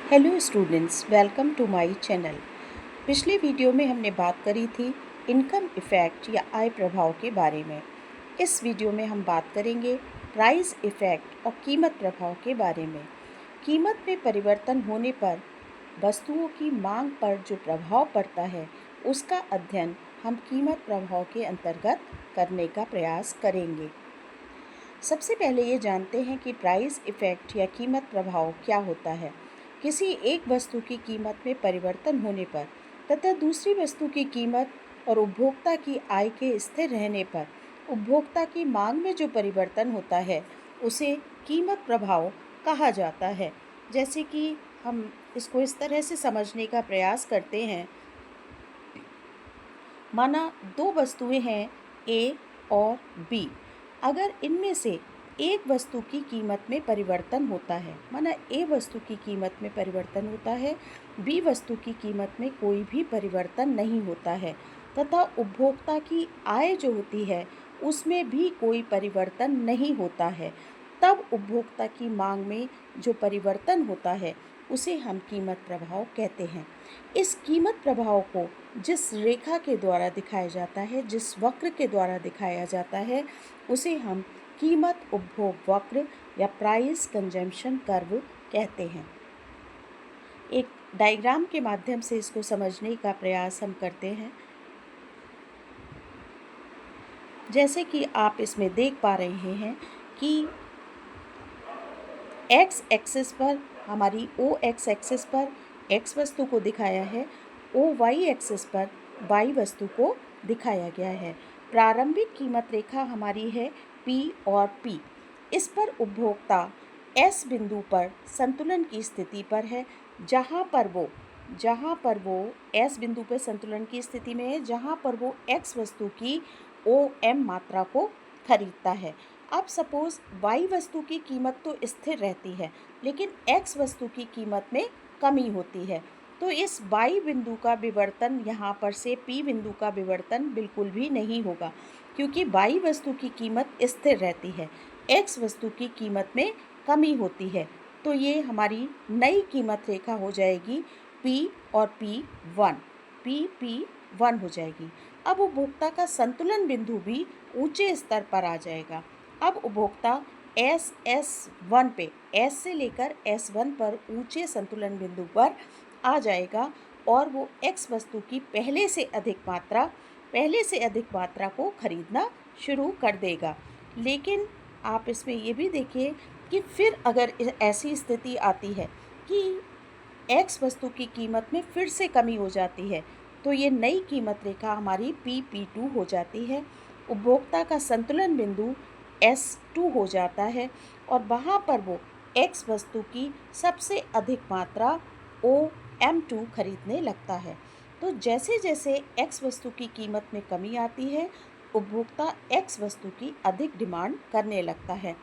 Hello students, welcome to my channel. पिछले video में हमने बात करी थी इनकम इफ़ेक्ट या आय प्रभाव के बारे में। इस वीडियो में हम बात करेंगे प्राइस इफ़ेक्ट और कीमत प्रभाव के बारे में। कीमत में परिवर्तन होने पर वस्तुओं की मांग पर जो प्रभाव पड़ता है उसका अध्ययन हम कीमत प्रभाव के अंतर्गत करने का प्रयास करेंगे। सबसे पहले ये जानते हैं कि प्राइस इफ़ेक्ट या कीमत प्रभाव क्या होता है। किसी एक वस्तु की कीमत में परिवर्तन होने पर तथा दूसरी वस्तु की कीमत और उपभोक्ता की आय के स्थिर रहने पर उपभोक्ता की मांग में जो परिवर्तन होता है उसे कीमत प्रभाव कहा जाता है। जैसे कि हम इसको इस तरह से समझने का प्रयास करते हैं। माना दो वस्तुएं हैं ए और बी। अगर इनमें से एक वस्तु की कीमत में परिवर्तन होता है, माना ए वस्तु की कीमत में परिवर्तन होता है, बी वस्तु की कीमत में कोई भी परिवर्तन नहीं होता है तथा उपभोक्ता की आय जो होती है उसमें भी कोई परिवर्तन नहीं होता है, तब उपभोक्ता की मांग में जो परिवर्तन होता है उसे हम कीमत प्रभाव कहते हैं। इस कीमत प्रभाव को जिस रेखा के द्वारा दिखाया जाता है, जिस वक्र के द्वारा दिखाया जाता है, उसे हम कीमत उपभोग वक्र या प्राइस कंजम्पशन कर्व कहते हैं। एक डायग्राम के माध्यम से इसको समझने का प्रयास हम करते हैं। जैसे कि आप इसमें देख पा रहे हैं कि एक्स एक्सिस पर हमारी ओ एक्स एक्सिस पर एक्स वस्तु को दिखाया है, ओ वाई एक्सिस पर वाई वस्तु को दिखाया गया है। प्रारंभिक कीमत रेखा हमारी है पी और पी। इस पर उपभोक्ता एस बिंदु पर संतुलन की स्थिति पर है, जहाँ पर वो एस बिंदु पर संतुलन की स्थिति में है, जहाँ पर वो एक्स वस्तु की ओ एम मात्रा को खरीदता है। अब सपोज़ वाई वस्तु की कीमत तो स्थिर रहती है, लेकिन एक्स वस्तु की कीमत में कमी होती है, तो इस वाई बिंदु का विवर्तन यहाँ पर से पी बिंदु का विवर्तन बिल्कुल भी नहीं होगा, क्योंकि वाई वस्तु की कीमत स्थिर रहती है, एक्स वस्तु की कीमत में कमी होती है। तो ये हमारी नई कीमत रेखा हो जाएगी पी और पी वन हो जाएगी। अब उपभोक्ता का संतुलन बिंदु भी ऊंचे स्तर पर आ जाएगा। अब उपभोक्ता एस1 पे, एस से लेकर S1 पर ऊंचे संतुलन बिंदु पर आ जाएगा और वो एक्स वस्तु की पहले से अधिक मात्रा को खरीदना शुरू कर देगा। लेकिन आप इसमें ये भी देखिए कि फिर अगर ऐसी स्थिति आती है कि एक्स वस्तु की कीमत में फिर से कमी हो जाती है, तो ये नई कीमत रेखा हमारी P2 हो जाती है। उपभोक्ता का संतुलन बिंदु S2 हो जाता है और वहाँ पर वो एक्स वस्तु की सबसे अधिक मात्रा OM2 खरीदने लगता है। तो जैसे जैसे एक्स वस्तु की कीमत में कमी आती है, उपभोक्ता एक्स वस्तु की अधिक डिमांड करने लगता है।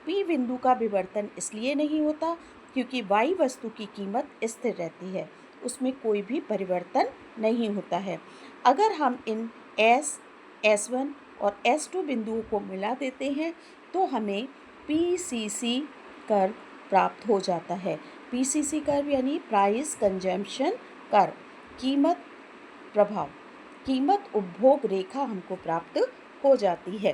P बिंदु का विवर्तन इसलिए नहीं होता क्योंकि Y वस्तु की कीमत स्थिर रहती है, उसमें कोई भी परिवर्तन नहीं होता है। अगर हम इन S1 और S2 बिंदुओं को मिला देते हैं तो हमें PCC कर्व प्राप्त हो जाता है। PCC कर्व यानी प्राइस कंजम्पशन कर्व, कीमत उपभोग रेखा हमको प्राप्त हो जाती है।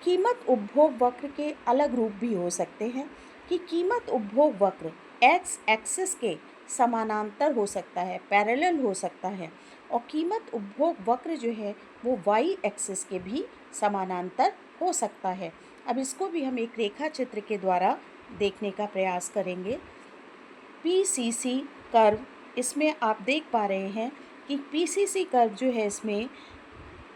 कीमत उपभोग वक्र के अलग रूप भी हो सकते हैं कि कीमत उपभोग वक्र एक्स एक्सिस के समानांतर हो सकता है, पैरेलल हो सकता है, और कीमत उपभोग वक्र जो है वो वाई एक्सिस के भी समानांतर हो सकता है। अब इसको भी हम एक रेखा चित्र के द्वारा देखने का प्रयास करेंगे। PCC कर्व, इसमें आप देख पा रहे हैं कि PCC कर्व जो है इसमें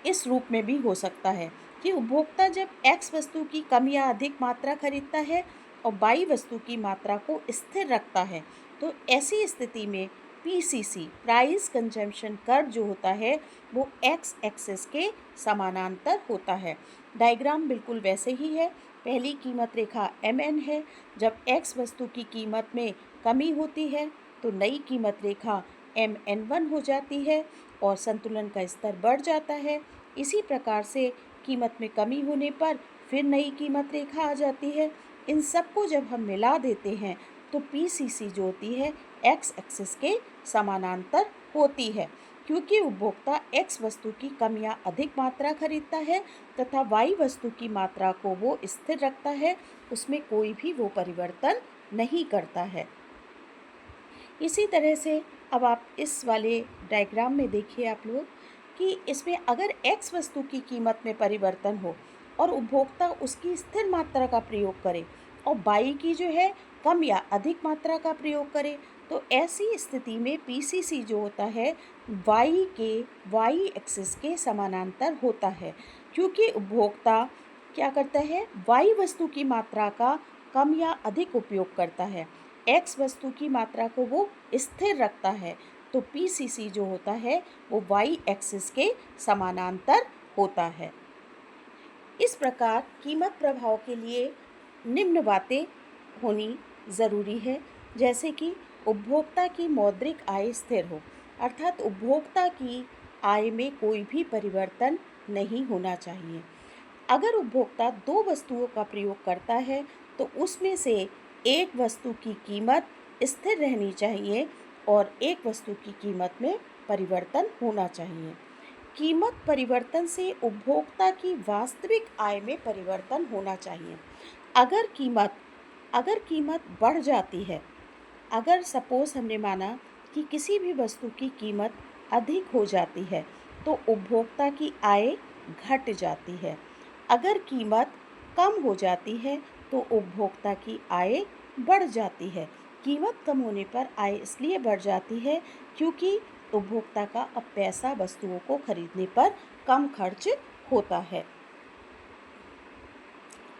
इस रूप में भी हो सकता है कि उपभोक्ता जब एक्स वस्तु की कम या अधिक मात्रा खरीदता है और वाई वस्तु की मात्रा को स्थिर रखता है, तो ऐसी स्थिति में PCC प्राइस कंजम्पशन कर्व जो होता है वो एक्स एक्सिस के समानांतर होता है। डायग्राम बिल्कुल वैसे ही है। पहली कीमत रेखा MN है। जब एक्स वस्तु की कीमत में कमी होती है तो नई कीमत रेखा MN1 हो जाती है और संतुलन का स्तर बढ़ जाता है। इसी प्रकार से कीमत में कमी होने पर फिर नई कीमत रेखा आ जाती है, इन सबको जब हम मिला देते हैं तो PCC जो होती है एक्स एक्सिस के समानांतर होती है, क्योंकि उपभोक्ता एक्स वस्तु की कम या अधिक मात्रा खरीदता है तथा वाई वस्तु की मात्रा को वो स्थिर रखता है, उसमें कोई भी वो परिवर्तन नहीं करता है। इसी तरह से अब आप इस वाले डायग्राम में देखिए आप लोग कि इसमें अगर एक्स वस्तु की कीमत में परिवर्तन हो और उपभोक्ता उसकी स्थिर मात्रा का प्रयोग करे और वाई की जो है कम या अधिक मात्रा का प्रयोग करे, तो ऐसी स्थिति में PCC जो होता है वाई एक्सिस के समानांतर होता है, क्योंकि उपभोक्ता क्या करता है, वाई वस्तु की मात्रा का कम या अधिक उपयोग करता है, एक्स वस्तु की मात्रा को वो स्थिर रखता है, तो PCC जो होता है वो वाई एक्सिस के समानांतर होता है। इस प्रकार कीमत प्रभाव के लिए निम्न बातें होनी ज़रूरी है, जैसे कि उपभोक्ता की मौद्रिक आय स्थिर हो, अर्थात उपभोक्ता की आय में कोई भी परिवर्तन नहीं होना चाहिए। अगर उपभोक्ता दो वस्तुओं का प्रयोग करता है तो उसमें से एक वस्तु की कीमत स्थिर रहनी चाहिए और एक वस्तु की कीमत में परिवर्तन होना चाहिए। कीमत परिवर्तन से उपभोक्ता की वास्तविक आय में परिवर्तन होना चाहिए। अगर कीमत बढ़ जाती है, अगर सपोज हमने माना कि किसी भी वस्तु की कीमत अधिक हो जाती है तो उपभोक्ता की आय घट जाती है। अगर कीमत कम हो जाती है तो उपभोक्ता की आय बढ़ जाती है। कीमत कम होने पर आय इसलिए बढ़ जाती है क्योंकि उपभोक्ता का अब पैसा वस्तुओं को खरीदने पर कम खर्च होता है।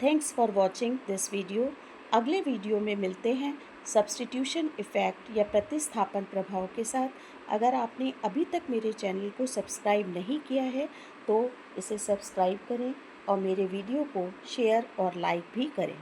Thanks for watching this video. अगले वीडियो में मिलते हैं सब्स्टिट्यूशन इफ़ेक्ट या प्रतिस्थापन प्रभाव के साथ। अगर आपने अभी तक मेरे चैनल को सब्सक्राइब नहीं किया है तो इसे सब्सक्राइब करें और मेरे वीडियो को शेयर और लाइक भी करें।